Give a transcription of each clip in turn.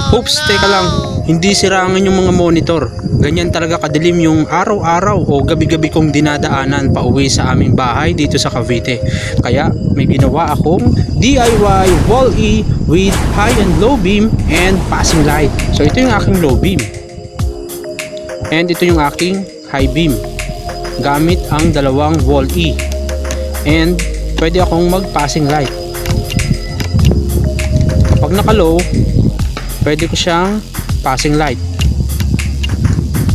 Hoops, teka lang, hindi sirangan yung mga monitor. Ganyan talaga kadilim yung araw-araw o gabi-gabi kong dinadaanan pauwi sa aming bahay dito sa Cavite. Kaya may ginawa akong DIY wall E with high and low beam and passing light. So ito yung aking low beam. And ito yung aking high beam. Gamit ang dalawang wall E. And pwede akong mag-passing light. Kapag naka-low, pwede ko siyang passing light.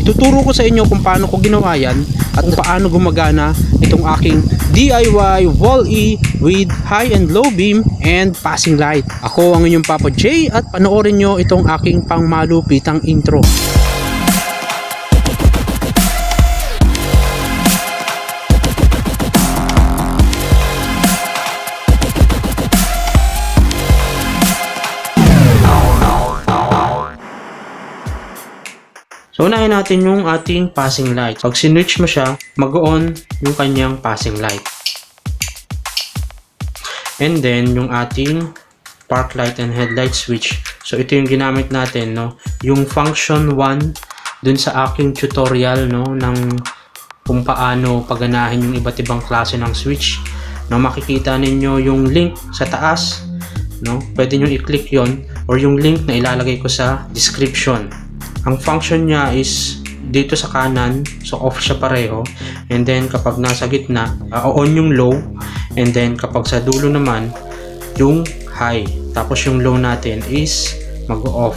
Ituturo ko sa inyo kung paano ko ginawa yan at kung paano gumagana itong aking DIY wall E with high and low beam and passing light. Ako ang inyong Papa J at panoorin nyo itong aking pangmalupitang intro. So unahin natin yung ating passing light. Pag sinwitch mo siya, mag-on yung kanyang passing light. And then yung ating park light and headlight switch. So ito yung ginamit natin, no? Yung function 1 dun sa aking tutorial, no, ng kung paano paganahin yung iba't ibang klase ng switch. No, makikita ninyo yung link sa taas, no? Pwede nyo i-click yon or yung link na ilalagay ko sa description. Ang function niya is dito sa kanan, so off siya pareho, and then kapag nasa gitna, on yung low, and then kapag sa dulo naman, yung high, tapos yung low natin is mag-off.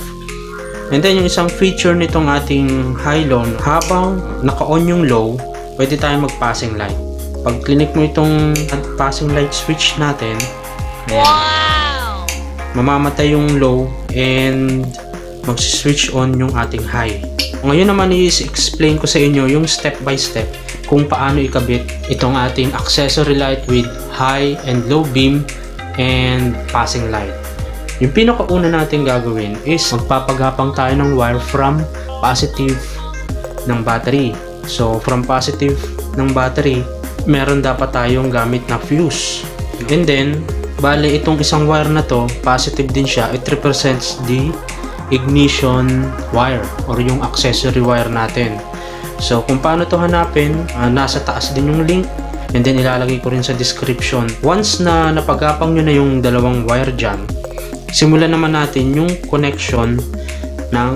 And then yung isang feature nitong ating high-low, habang naka-on yung low, pwede tayong mag-passing light. Pag click mo itong passing light switch natin, ayan, mamamatay yung low and mag-switch on yung ating high. Ngayon naman i-explain ko sa inyo yung step by step kung paano ikabit itong ating accessory light with high and low beam and passing light. Yung pinakauna natin gagawin is magpapagapang tayo ng wire from positive ng battery. So from positive ng battery, meron dapat tayong gamit na fuse. And then, bale itong isang wire na to, positive din siya. It represents the ignition wire or yung accessory wire natin. So kung paano to hanapin, nasa taas din yung link, and then ilalagay ko rin sa description. Once na napagapang nyo na yung dalawang wire dyan, simulan naman natin yung connection ng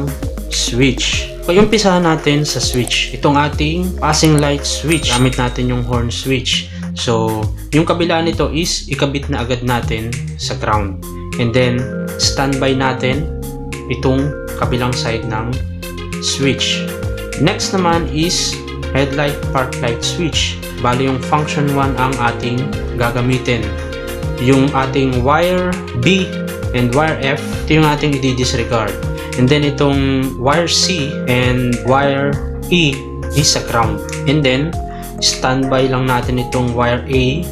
switch. So umpisahan natin sa switch, itong ating passing light switch. Gamit natin yung horn switch. So yung kabila nito is ikabit na agad natin sa ground, and then standby natin itong kabilang side ng switch. Next naman is headlight park light switch. Bali yung function 1 ang ating gagamitin. Yung ating wire B and wire F, ito yung ating i-disregard. And then itong wire C and wire E is sa ground. And then standby lang natin itong wire A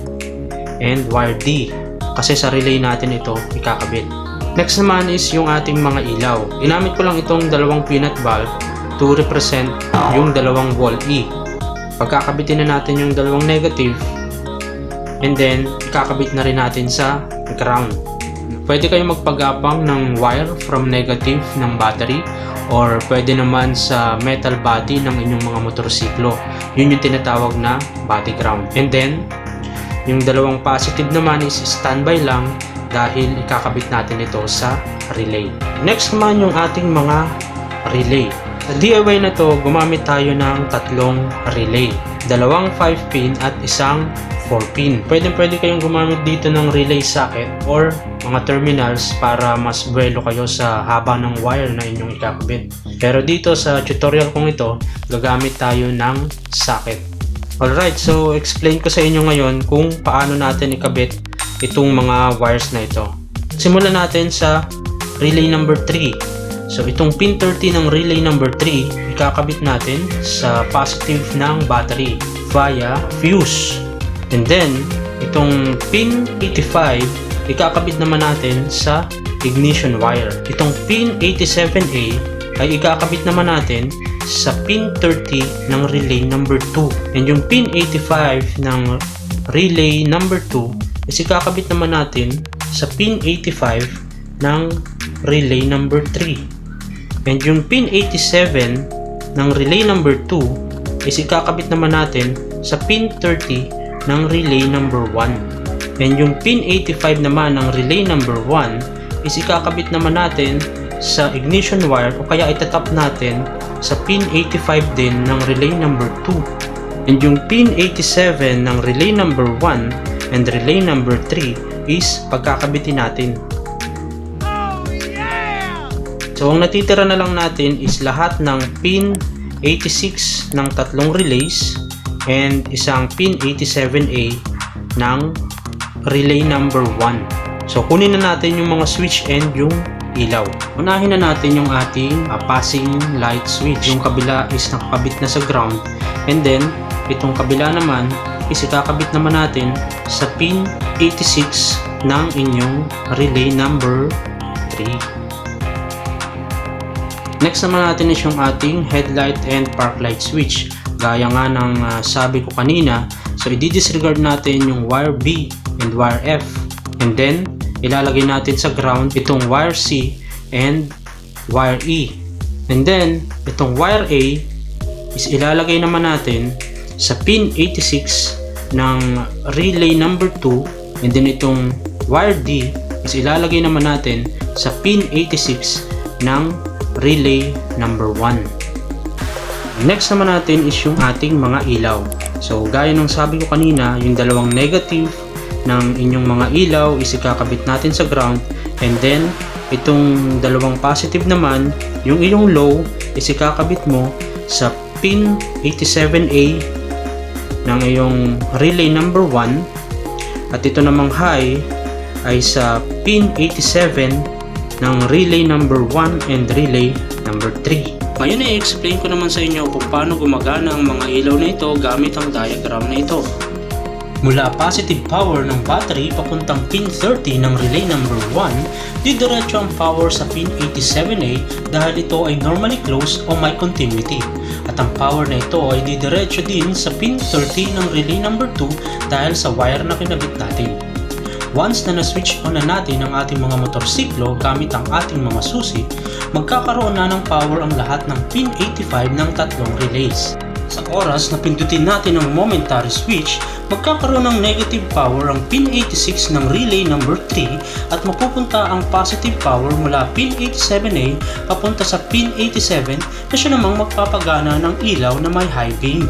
and wire D kasi sa relay natin ito ikakabit. Next naman is yung ating mga ilaw. Ginamit ko lang itong dalawang peanut bulb to represent yung dalawang wall E. Pagkakabitin na natin yung dalawang negative, and then ikakabit na rin natin sa ground. Pwede kayong magpagapang ng wire from negative ng battery, or pwede naman sa metal body ng inyong mga motorsiklo. Yun yung tinatawag na body ground. And then yung dalawang positive naman is standby lang dahil ikakabit natin ito sa relay. Next naman yung ating mga relay. Sa DIY na to, gumamit tayo ng tatlong relay. Dalawang 5-pin at isang 4-pin. Pwede kayong gumamit dito ng relay socket or mga terminals para mas buwelo kayo sa haba ng wire na inyong ikakabit. Pero dito sa tutorial kong ito, gagamit tayo ng socket. Alright, so explain ko sa inyo ngayon kung paano natin ikabit itong mga wires na ito. Simulan natin sa relay number 3. So itong pin 30 ng relay number 3, ikakabit natin sa positive ng battery via fuse. And then itong pin 85, ikakabit naman natin sa ignition wire. Itong pin 87A ay ikakabit naman natin sa pin 30 ng relay number 2. And yung pin 85 ng relay number 2 is ikakabit naman natin sa pin 85 ng relay number 3. And yung pin 87 ng relay number 2 is ikakabit naman natin sa pin 30 ng relay number 1. And yung pin 85 naman ng relay number 1 is ikakabit naman natin sa ignition wire o kaya itatap natin sa pin 85 din ng relay number 2. And yung pin 87 ng relay number 1 and relay number 3 is pagkakabitin natin. So ang natitira na lang natin is lahat ng pin 86 ng tatlong relays and isang pin 87A ng relay number 1. So kunin na natin yung mga switch and yung ilaw. Unahin na natin yung ating passing light switch. Yung kabila is nakakabit na sa ground, and then itong kabila naman is ikakabit naman natin sa pin 86 ng inyong relay number 3. Next naman natin is yung ating headlight and park light switch. Gaya nga ng sabi ko kanina, so i-disregard natin yung wire B and wire F, and then ilalagay natin sa ground itong wire C and wire E, and then itong wire A is ilalagay naman natin sa pin 86 ng relay number 2, and then itong wire D is ilalagay naman natin sa pin 86 ng relay number 1. Next naman natin is yung ating mga ilaw. So gaya ng sabi ko kanina, yung dalawang negative ng inyong mga ilaw is ikakabit natin sa ground, and then itong dalawang positive naman, yung iyong low is ikakabit mo sa pin 87A ng iyong relay number 1, at ito namang high ay sa pin 87 ng relay number 1 and relay number 3. Ngayon i-explain ko naman sa inyo kung paano gumagana ang mga ilaw na ito gamit ang diagram na ito. Mula positive power ng battery papuntang pin 30 ng relay number 1, didiretso ang power sa pin 87A dahil ito ay normally closed o may continuity. At ang power na ito ay didiretso din sa pin 30 ng relay number 2 dahil sa wire na kinabit natin. Once na na-switch on na natin ang ating mga motorsiklo gamit ang ating mga susi, magkakaroon na ng power ang lahat ng pin 85 ng tatlong relays. Sa oras na pindutin natin ang momentary switch, magkakaroon ng negative power ang pin 86 ng relay number 3 at mapupunta ang positive power mula pin 87A papunta sa pin 87 na siya namang magpapagana ng ilaw na may high beam.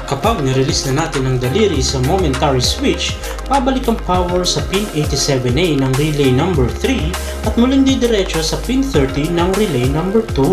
Kapag nirelease na natin ang daliri sa momentary switch, pabalik ang power sa pin 87A ng relay number 3 at muling didiretso sa pin 30 ng relay number 2.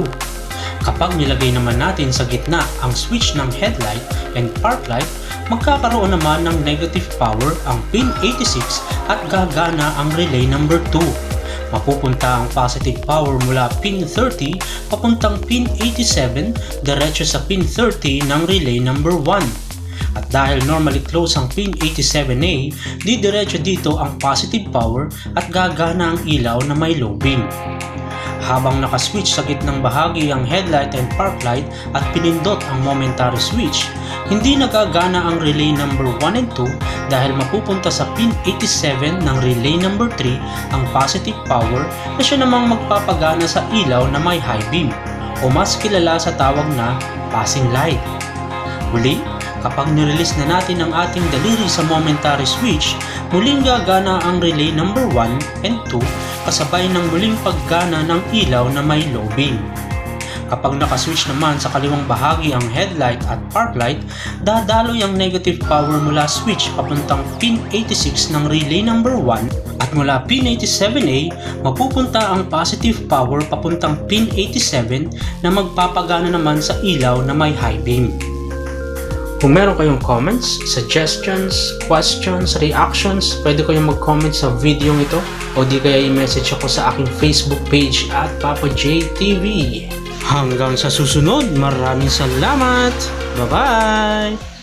Kapag nilagay naman natin sa gitna ang switch ng headlight and park light, magkakaroon naman ng negative power ang pin 86 at gagana ang relay number 2. Mapupunta ang positive power mula pin 30 papuntang pin 87 diretso sa pin 30 ng relay number 1. At dahil normally close ang pin 87A, didiretso dito ang positive power at gagana ang ilaw na may low beam. Habang nakaswitch sa gitnang bahagi ang headlight and park light at pinindot ang momentary switch, hindi nagagana ang relay number 1 and 2 dahil mapupunta sa pin 87 ng relay number 3 ang positive power na siya namang magpapagana sa ilaw na may high beam o mas kilala sa tawag na passing light. Muli, kapag nirelease na natin ang ating daliri sa momentary switch, muling gagana ang relay number 1 and 2 kasabay ng muling paggana ng ilaw na may low beam. Kapag nakaswitch naman sa kaliwang bahagi ang headlight at park light, dadaloy ang negative power mula switch papuntang pin 86 ng relay number 1 at mula pin 87A, mapupunta ang positive power papuntang pin 87 na magpapagana naman sa ilaw na may high beam. Kung meron kayong comments, suggestions, questions, reactions, pwede kayong mag-comment sa video ito o di kaya i-message ako sa aking Facebook page at Papa J TV. Hanggang sa susunod, maraming salamat! Bye-bye!